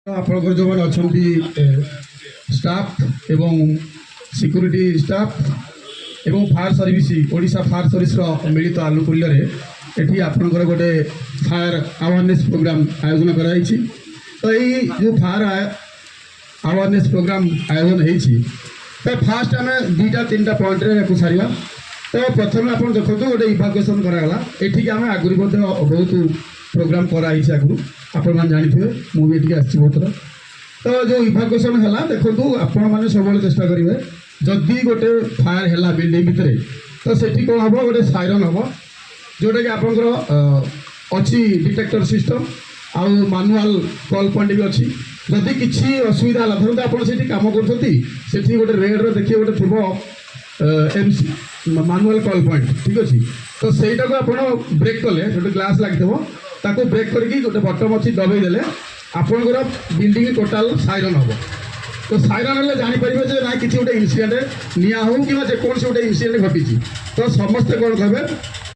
ଆପଣଙ୍କର ଯେଉଁମାନେ ଅଛନ୍ତି ଷ୍ଟାଫ୍ ଏବଂ ସିକ୍ୟୁରିଟି ଷ୍ଟାଫ୍ ଏବଂ ଫାୟାର ସର୍ଭିସ୍ ଓଡ଼ିଶା ଫାୟାର ସର୍ଭିସ୍ର ମିଳିତ ଆନୁକୂଲ୍ୟରେ ଏଠି ଆପଣଙ୍କର ଗୋଟେ ଫାୟାର ଆୱାରନେସ୍ ପ୍ରୋଗ୍ରାମ ଆୟୋଜନ କରାଯାଇଛି। ତ ଏଇ ଯେଉଁ ଫାୟାର ଆୱାରନେସ୍ ପ୍ରୋଗ୍ରାମ ଆୟୋଜନ ହେଇଛି ତ ଫାଷ୍ଟ ଆମେ ଦୁଇଟା ତିନିଟା ପଏଣ୍ଟରେ ୟାକୁ ସାରିବା। ତ ପ୍ରଥମେ ଆପଣ ଦେଖନ୍ତୁ ଗୋଟେ ଇଭାକୁଏସନ୍ କରାଗଲା। ଏଠିକି ଆମେ ଆଗରୁ ମଧ୍ୟ ବହୁତ ପ୍ରୋଗ୍ରାମ କରାଯାଇଛି ଆଗରୁ, ଆପଣମାନେ ଜାଣିଥିବେ, ମୁଁ ବି ଏଠିକି ଆସିଛି ବହୁତ ଥର। ତ ଯେଉଁ ଇଭାକୁଏସନ୍ ହେଲା, ଦେଖନ୍ତୁ ଆପଣମାନେ ସବୁବେଳେ ଚେଷ୍ଟା କରିବେ ଯଦି ଗୋଟେ ଫାୟାର ହେଲା ବିଲ୍ଡିଂ ଭିତରେ ତ ସେଠି କ'ଣ ହେବ, ଗୋଟେ ସାଇରନ୍ ହେବ ଯେଉଁଟାକି ଆପଣଙ୍କର ଅଛି ଡିଟେକ୍ଟର ସିଷ୍ଟମ୍ ଆଉ ମାନୁଆଲ କଲ୍ ପଏଣ୍ଟ ବି ଅଛି। ଯଦି କିଛି ଅସୁବିଧା ହେଲା, ଧରନ୍ତୁ ଆପଣ ସେଠି କାମ କରୁଛନ୍ତି, ସେଠି ଗୋଟେ ରେଡ଼୍ରେ ଦେଖିବେ ଗୋଟେ ଥିବ MC ମାନୁଆଲ କଲ୍ ପଏଣ୍ଟ, ଠିକ୍ ଅଛି। ତ ସେଇଟାକୁ ଆପଣ ବ୍ରେକ୍ କଲେ, ଗୋଟେ ଗ୍ଲାସ୍ ଲାଗିଥିବ, ତାକୁ ବ୍ରେକ୍ କରିକି ଗୋଟେ ବଟମ୍ ଅଛି ଦବେଇ ଦେଲେ ଆପଣଙ୍କର ବିଲ୍ଡିଂ ଟୋଟାଲ ସାଇରନ୍ ହେବ। ତ ସାଇରନ୍ ହେଲେ ଜାଣିପାରିବେ ଯେ ନା କିଛି ଗୋଟେ ଇନସିଡେଣ୍ଟ ନିଆଁ ହେଉ କିମ୍ବା ଯେକୌଣସି ଗୋଟେ ଇନସିଡେଣ୍ଟ ଘଟିଛି। ତ ସମସ୍ତେ କ'ଣ କହିବେ,